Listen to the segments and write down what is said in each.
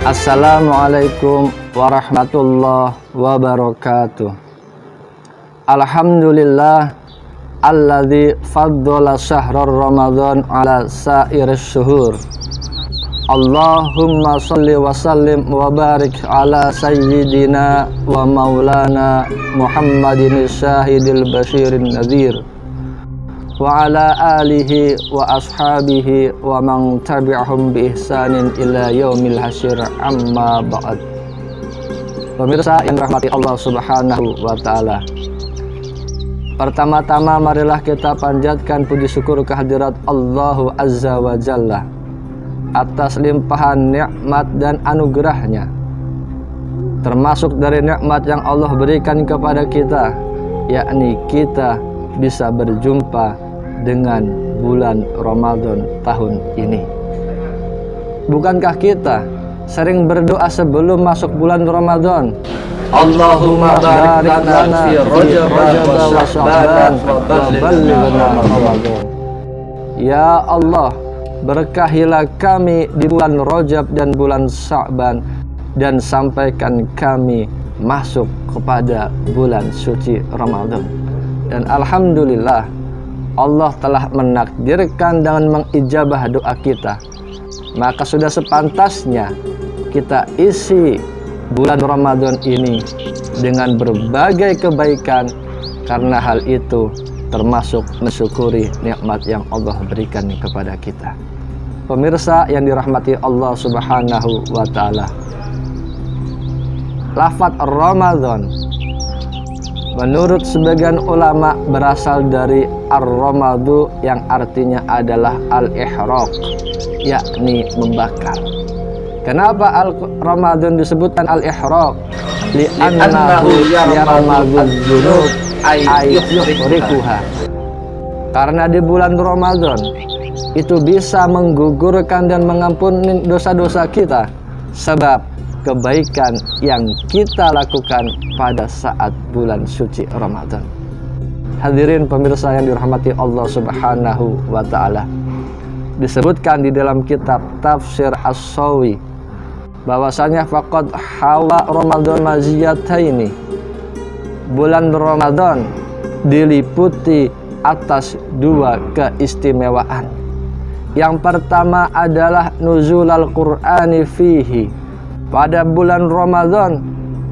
Assalamualaikum warahmatullahi wabarakatuh. Alhamdulillah alladzi faddala syahrar Ramadan ala sa'iris syuhur. Allahumma shalli wa sallim wa barik ala sayyidina wa maulana Muhammadin syahidil basyirin nadhir wa ala alihi wa ashabihi wa man tabi'ahum bi ihsanin ila yaumil hasyr, amma ba'd. Pemirsa yang dirahmati Allah Subhanahu wa taala, pertama-tama marilah kita panjatkan puji syukur kehadirat Allah Azza wa Jalla atas limpahan nikmat dan anugerahnya. Termasuk dari nikmat yang Allah berikan kepada kita, yakni kita bisa berjumpa dengan bulan Ramadan tahun ini. Bukankah kita sering berdoa sebelum masuk bulan Ramadan? Allahumma barik lana fi Rajab wa Sya'ban wa ballighna Ramadan. Ya Allah, berkahilah kami di bulan Rajab dan bulan Sya'ban, dan sampaikan kami masuk kepada bulan suci Ramadan. Dan alhamdulillah, Allah telah menakdirkan dengan mengijabah doa kita. Maka sudah sepantasnya kita isi bulan Ramadan ini dengan berbagai kebaikan, karena hal itu termasuk mensyukuri nikmat yang Allah berikan kepada kita. Pemirsa yang dirahmati Allah Subhanahu wa taala, lafaz Ramadan menurut sebagian ulama berasal dari ar-ramadu, yang artinya adalah al-ihraq, yakni membakar. Kenapa Ramadan disebutkan al-ihraq? Li'annahu yarmadul dzunub ay yuhrikuha. Karena di bulan Ramadan itu bisa menggugurkan dan mengampuni dosa-dosa kita, sebab kebaikan yang kita lakukan pada saat bulan suci Ramadan. Hadirin pemirsa yang dirahmati Allah Subhanahu wa taala, disebutkan di dalam kitab Tafsir As-Sawi bahwasanya faqad hawa Ramadan maziyataini. Bulan Ramadan diliputi atas dua keistimewaan. Yang pertama adalah nuzulal Qur'ani fihi. Pada bulan Ramadan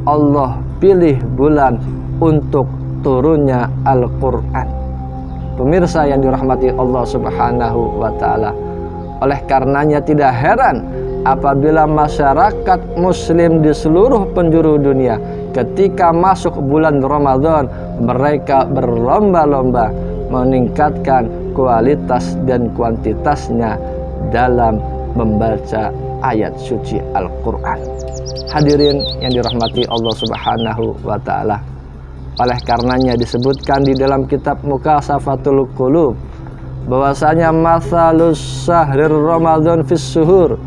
Allah pilih bulan untuk turunnya Al-Qur'an. Pemirsa yang dirahmati Allah Subhanahu wa taala, oleh karenanya tidak heran apabila masyarakat muslim di seluruh penjuru dunia ketika masuk bulan Ramadan mereka berlomba-lomba meningkatkan kualitas dan kuantitasnya dalam membaca ayat suci Al-Quran. Hadirin yang dirahmati Allah Subhanahu wa ta'ala, oleh karenanya disebutkan di dalam kitab Mukasafatul Qulub bahwasanya masalus syahrir Ramadan fis suhur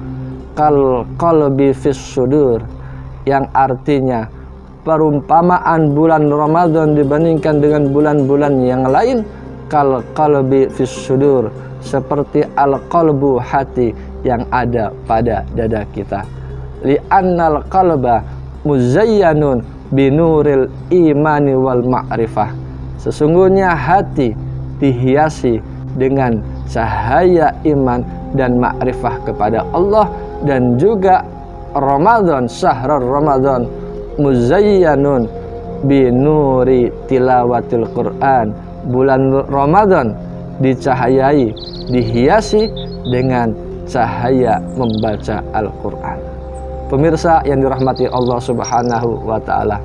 kal qalbi fis sudur, yang artinya perumpamaan bulan Ramadan dibandingkan dengan bulan-bulan yang lain kal qalbi fis sudur, seperti al-qalbu, hati yang ada pada dada kita. Li'annal qalba muzayyanun binuril imani wal ma'rifah. Sesungguhnya hati dihiasi dengan cahaya iman dan ma'rifah kepada Allah, dan juga Ramadan, syahrul Ramadan muzayyanun binuri tilawatil Quran. Bulan Ramadan dicahayai, dihiasi dengan cahaya membaca Al-Quran. Pemirsa yang dirahmati Allah Subhanahu wa ta'ala,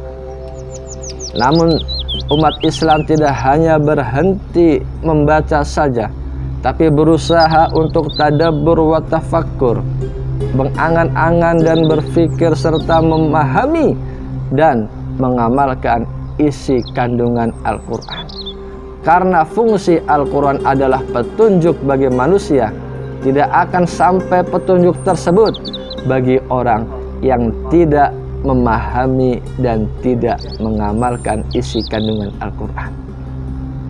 namun umat Islam tidak hanya berhenti membaca saja, tapi berusaha untuk tadabbur wa tafakkur, mengangan-angan dan berpikir serta memahami dan mengamalkan isi kandungan Al-Quran. Karena fungsi Al-Quran adalah petunjuk bagi manusia, tidak akan sampai petunjuk tersebut bagi orang yang tidak memahami dan tidak mengamalkan isi kandungan Al-Quran.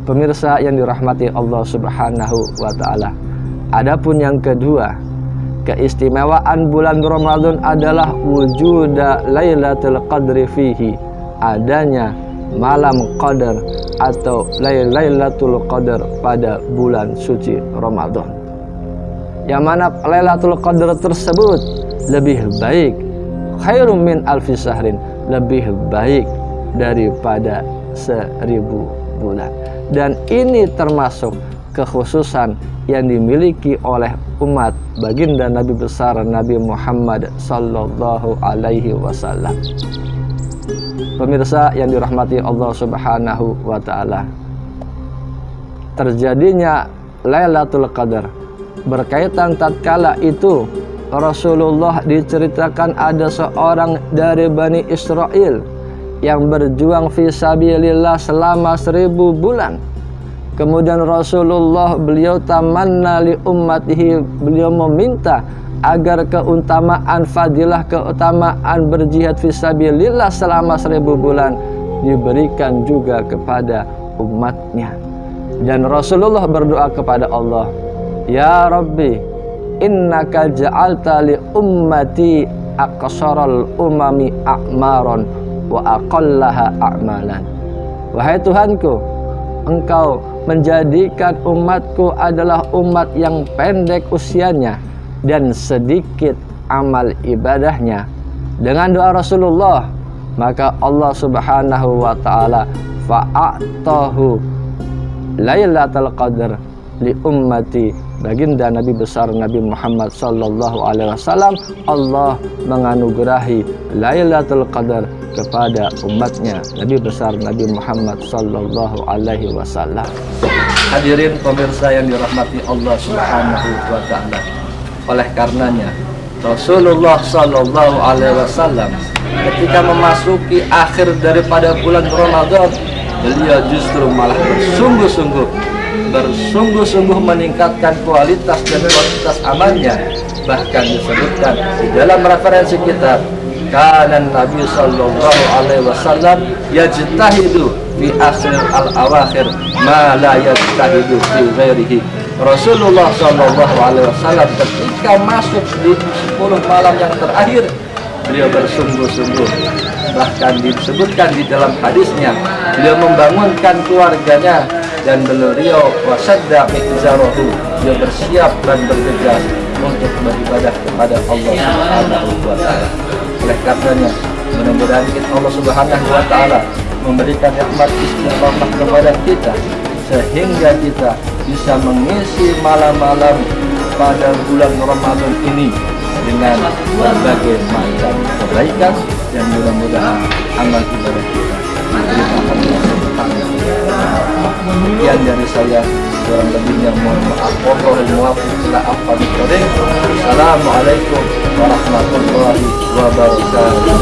Pemirsa yang dirahmati Allah Subhanahu wa ta'ala, adapun yang kedua, keistimewaan bulan Ramadan adalah wujuda Lailatul Qadri fihi, adanya malam qadar atau Lailatul Qadar pada bulan suci Ramadan, yang mana Lailatul Qadar tersebut lebih baik, khairum min alfi syahrin, lebih baik daripada 1000 bulan. Dan ini termasuk kekhususan yang dimiliki oleh umat baginda Nabi besar Nabi Muhammad sallallahu alaihi wasallam. Pemirsa yang dirahmati Allah Subhanahu wa taala, terjadinya Lailatul Qadar berkaitan tatkala itu Rasulullah diceritakan ada seorang dari Bani Israel yang berjuang fisabilillah selama 1000 bulan. Kemudian Rasulullah beliau tamanna li ummatihi, beliau meminta agar keutamaan fadilah, keutamaan berjihad fisabilillah selama 1000 bulan diberikan juga kepada umatnya. Dan Rasulullah berdoa kepada Allah, ya Rabbi, innaka ja'alta li ummati aqsaral umami a'maron wa aqallaha a'malan. Wahai Tuhanku, Engkau menjadikan umatku adalah umat yang pendek usianya dan sedikit amal ibadahnya. Dengan doa Rasulullah, maka Allah Subhanahu wa taala fa'atahu Lailatul Qadar li ummati, baginda Nabi besar Nabi Muhammad sallallahu alaihi wasallam, Allah menganugerahi Lailatul Qadar kepada umatnya Nabi besar Nabi Muhammad sallallahu alaihi wasallam. Hadirin pemirsa yang dirahmati Allah Subhanahu wa taala, oleh karenanya Rasulullah sallallahu alaihi wasallam ketika memasuki akhir daripada bulan Ramadan, beliau justru malah bersungguh-sungguh meningkatkan kualitas dan kuantitas amalnya. Bahkan disebutkan di dalam referensi kitab, kana Nabi sallallahu alaihi wasallam yajtahidu fi akhir al-awakhir ma la yajtahidu fi ghairihi. Rasulullah sallallahu alaihi wasallam ketika masuk di 10 malam yang terakhir, beliau bersungguh-sungguh. Bahkan disebutkan di dalam hadisnya, beliau membangunkan keluarganya dan beliau wasadda mi'zarahu, beliau bersiap dan bergegas untuk beribadah kepada Allah Subhanahu wa taala. Oleh karenanya, mudah-mudahan Allah Subhanahu wa taala memberikan nikmat istiqamah kepada kita sehingga kita bisa mengisi malam-malam pada bulan Ramadan ini dengan berbagai macam kebaikan, dan mudah-mudahan amal ibadah kita diterima Allah Subhanahu wa taala. Demikian dari saya, kurang lebihnya mohon maaf. Wallahul muwaffiq ila aqwamit thoriq. Assalamualaikum warahmatullahi wabarakatuh.